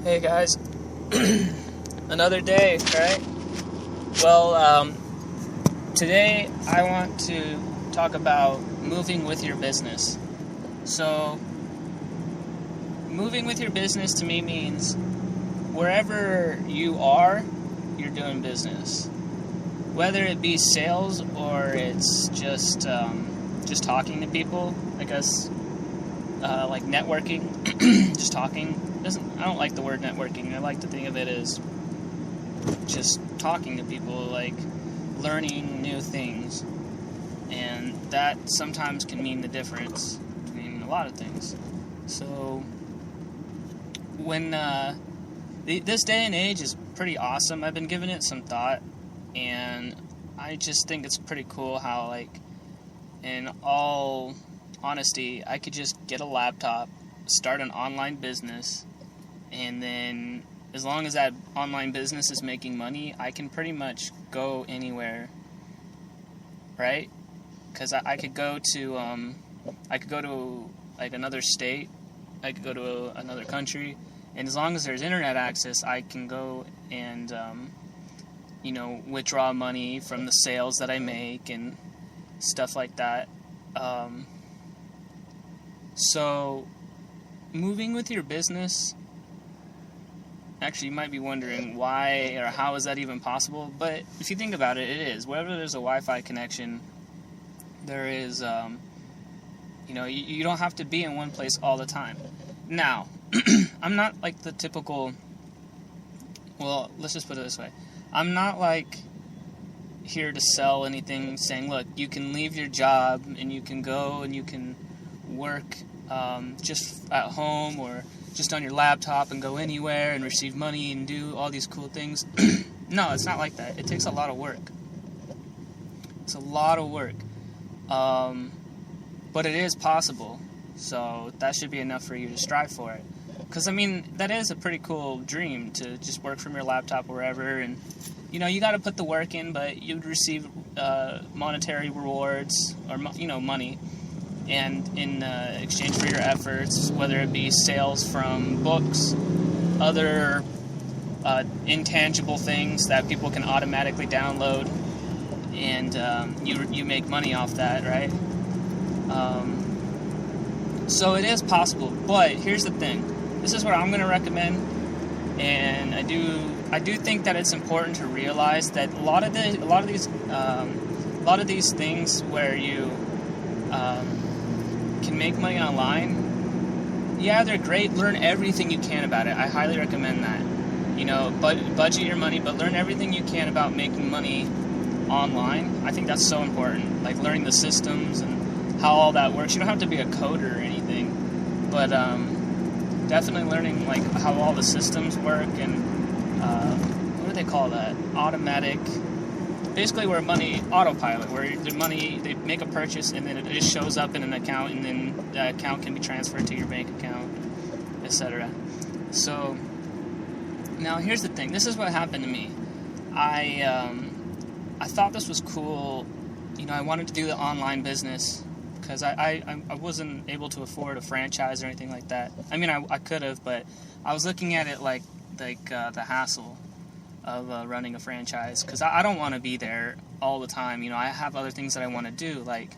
Hey guys, another day, right? Well, today I want to talk about moving with your business. So, moving with your business to me means wherever you are, you're doing business. Whether it be sales or it's just talking to people, I guess, like networking, just talking. I don't like the word networking. I like to think of it as just talking to people, like learning new things. And that sometimes can mean the difference between a lot of things. So, when this day and age is pretty awesome, I've been giving it some thought, and I just think it's pretty cool how, like, in all honesty, I could just get a laptop, start an online business, and then as long as that online business is making money, I can pretty much go anywhere, right? Because I could go to like another state, I could go to another country, and as long as there's internet access, I can go and withdraw money from the sales that I make and stuff like that. So, moving with your business, actually, you might be wondering why or how is that even possible, but if you think about it, it is. Wherever there's a Wi-Fi connection, there is, you don't have to be in one place all the time. Now, I'm not like the typical, well, let's just put it this way. I'm not like here to sell anything saying, look, you can leave your job and you can go and you can work just at home or just on your laptop and go anywhere and receive money and do all these cool things. No, it's not like that. It takes a lot of work. It's a lot of work. But it is possible. So that should be enough for you to strive for it. Because, I mean, that is a pretty cool dream to just work from your laptop wherever. And, you got to put the work in, but you'd receive monetary rewards or, money. And in exchange for your efforts, whether it be sales from books, other intangible things that people can automatically download, and you make money off that, right? So it is possible, but here's the thing. This is what I'm going to recommend, and I do think that it's important to realize that a lot of these things where you can make money online, yeah, they're great. Learn everything you can about it. I highly recommend that. Budget your money, but learn everything you can about making money online. I think that's so important. Like learning the systems and how all that works. You don't have to be a coder or anything, but definitely learning like how all the systems work and what do they call that? Automatic. Basically, where money autopilot, where the money, they make a purchase and then it just shows up in an account, and then the account can be transferred to your bank account, etc. So now here's the thing. This is what happened to me. I thought this was cool. I wanted to do the online business because I wasn't able to afford a franchise or anything like that. I mean, I could have, but I was looking at it like the hassle of running a franchise, because I don't want to be there all the time. I have other things that I want to do, like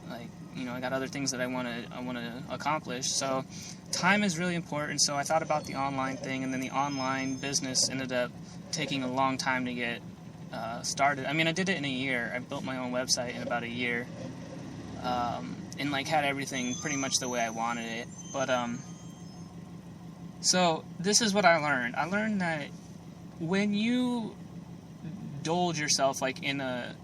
I got other things that I want to accomplish. So time is really important. So I thought about the online thing, and then the online business ended up taking a long time to get started. I mean, I did it in a year. I built my own website in about a year, and had everything pretty much the way I wanted it. But so this is what I learned. I learned that when you indulge yourself into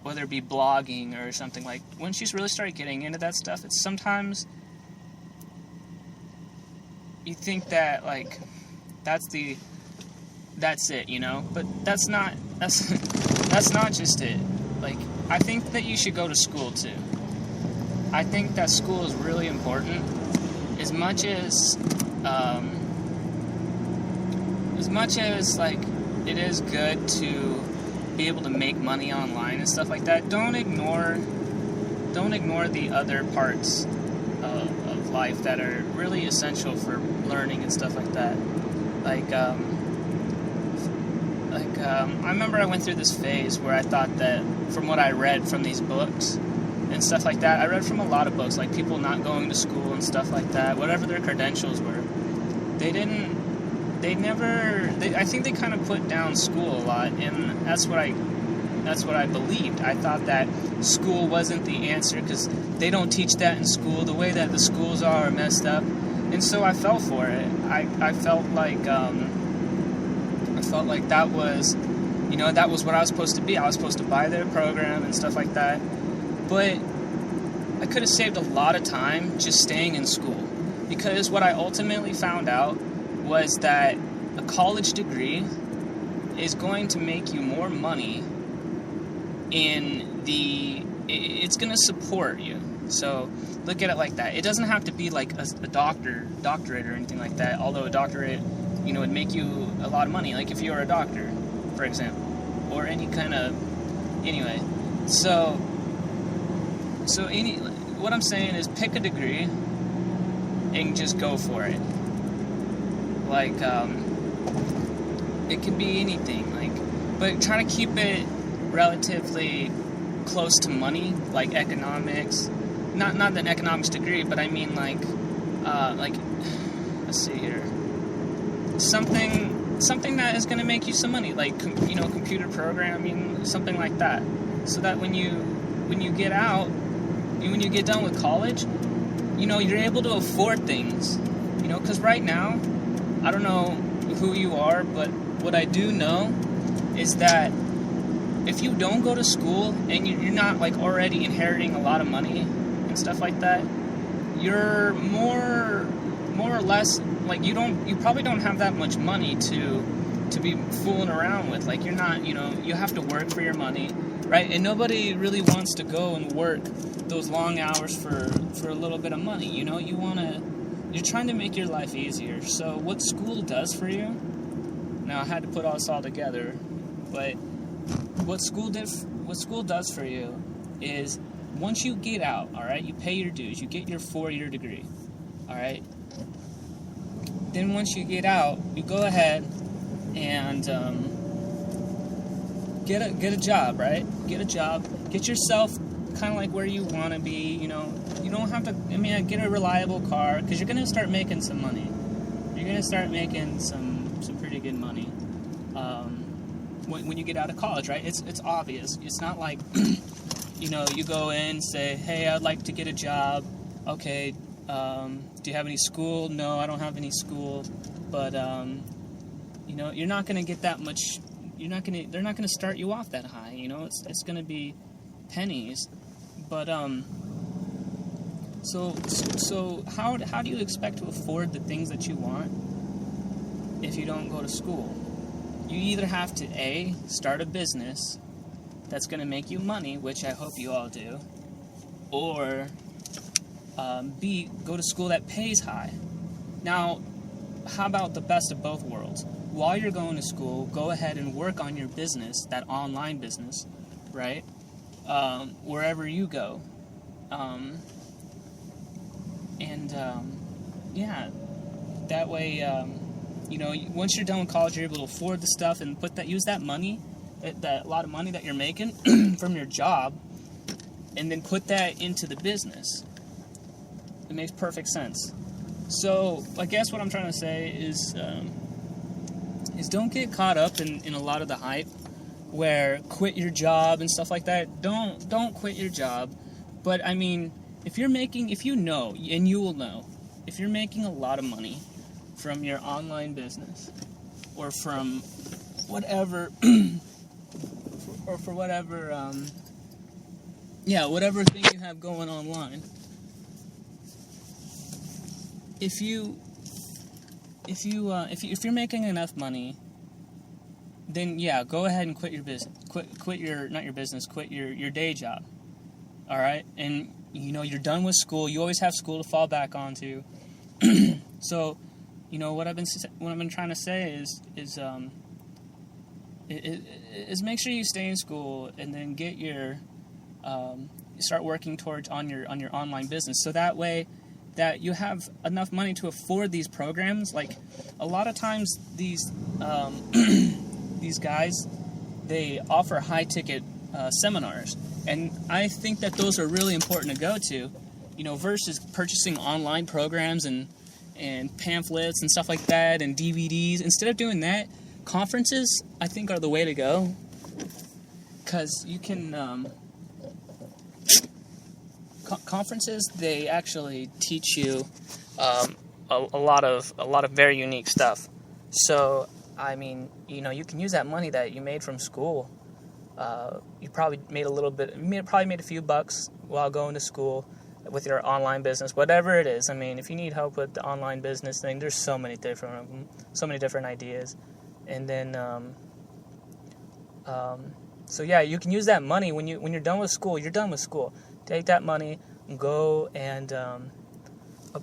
whether it be blogging or something, like once you really start getting into that stuff, it's sometimes you think that that's it, but that's not just it. I think that you should go to school too. I think that school is really important, as much as it is good to be able to make money online and stuff like that. Don't ignore the other parts of life that are really essential for learning and stuff like that. I remember I went through this phase where I thought that from what I read from these books and stuff like that, I read from a lot of books, like people not going to school and stuff like that, whatever their credentials were, I think they kind of put down school a lot, and that's what I believed. I thought that school wasn't the answer because they don't teach that in school. The way that the schools are messed up, and so I fell for it. I felt like that was, that was what I was supposed to be. I was supposed to buy their program and stuff like that, but I could have saved a lot of time just staying in school, because what I ultimately found out was that a college degree is going to make you more money it's going to support you. So look at it like that. It doesn't have to be like a doctorate or anything like that, although a doctorate, would make you a lot of money, like if you were a doctor, for example, or any kind of, anyway. So what I'm saying is pick a degree and just go for it. Like, it can be anything, but try to keep it relatively close to money, like economics. Not an economics degree, but I mean like let's see here, something that is going to make you some money, like computer programming, something like that, so that when you get out, when you get done with college, you're able to afford things, because right now, I don't know who you are, but what I do know is that if you don't go to school and you're not like already inheriting a lot of money and stuff like that, you're more or less like you probably don't have that much money to be fooling around with. Like you're not, you have to work for your money, right? And nobody really wants to go and work those long hours for a little bit of money. You're trying to make your life easier. So what school does for you, now I had to put us all together, but what school does for you is once you get out, all right, you pay your dues, you get your 4-year degree, all right? Then once you get out, you go ahead and get a job, right? Get a job, get yourself kind of like where you want to be, you don't have to, get a reliable car, because you're going to start making some money. You're going to start making some pretty good money when you get out of college, right? It's obvious. It's not like, you go in, say, hey, I'd like to get a job. Okay, do you have any school? No, I don't have any school. But, you're not going to get that much, they're not going to start you off that high, it's going to be pennies. But, so how do you expect to afford the things that you want if you don't go to school? You either have to A, start a business that's going to make you money, which I hope you all do, or B, go to school that pays high. Now, how about the best of both worlds? While you're going to school, go ahead and work on your business, that online business, right? Wherever you go. That way, once you're done with college, you're able to afford the stuff and use that money, that lot of money that you're making from your job, and then put that into the business. It makes perfect sense. So, I guess what I'm trying to say is don't get caught up in a lot of the hype, where quit your job and stuff like that. Don't quit your job. But if you know, and you will know, if you're making a lot of money from your online business, or from whatever, or for whatever, whatever thing you have going online, if you're making enough money, then go ahead and quit your business. Quit your day job. All right, and you're done with school. You always have school to fall back onto. So, what I've been trying to say is make sure you stay in school, and then get start working towards on your online business. So that way, that you have enough money to afford these programs. Like, a lot of times these these guys, they offer high-ticket seminars, and I think that those are really important to go to, versus purchasing online programs and pamphlets and stuff like that and DVDs. Instead of doing that, conferences, I think, are the way to go, because you can... Conferences, they actually teach you a lot of very unique stuff. So, I mean, you can use that money that you made from school. You probably made a few bucks while going to school with your online business, whatever it is. I mean, if you need help with the online business thing, there's so many different ideas. And then, so yeah, you can use that money when you're done with school. You're done with school. Take that money, go and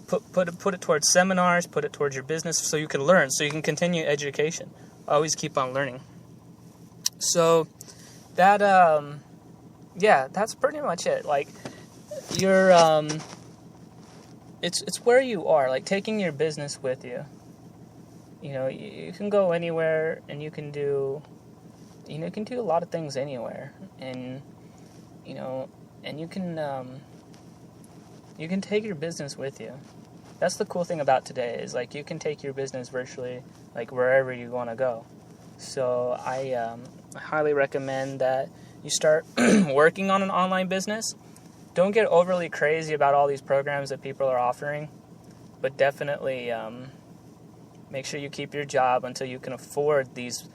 put it towards seminars, put it towards your business, so you can learn, so you can continue education. Always keep on learning. So that that's pretty much it. Like, you're it's where you are, like taking your business with you. You can go anywhere, and you can do a lot of things anywhere, and and you can take your business with you. That's the cool thing about today, is like you can take your business virtually, like wherever you want to go. So I highly recommend that you start working on an online business. Don't get overly crazy about all these programs that people are offering, but definitely make sure you keep your job until you can afford these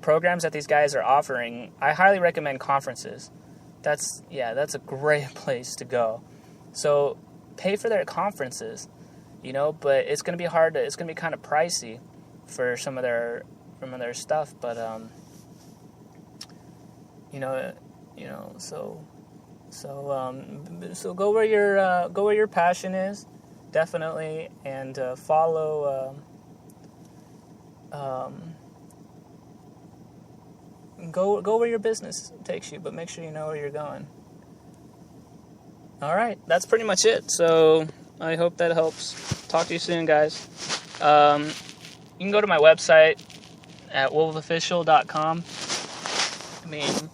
programs that these guys are offering. I highly recommend conferences. That's a great place to go. So pay for their conferences, but it's going to be hard. It's going to be kind of pricey for some of their stuff. But so go where your passion is, definitely, and follow. Go where your business takes you, but make sure you know where you're going. All right, that's pretty much it. So I hope that helps. Talk to you soon, guys. You can go to my website at wolfofficial.com. I mean,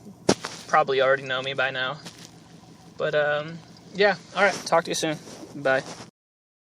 probably already know me by now. But yeah, all right, talk to you soon. Bye.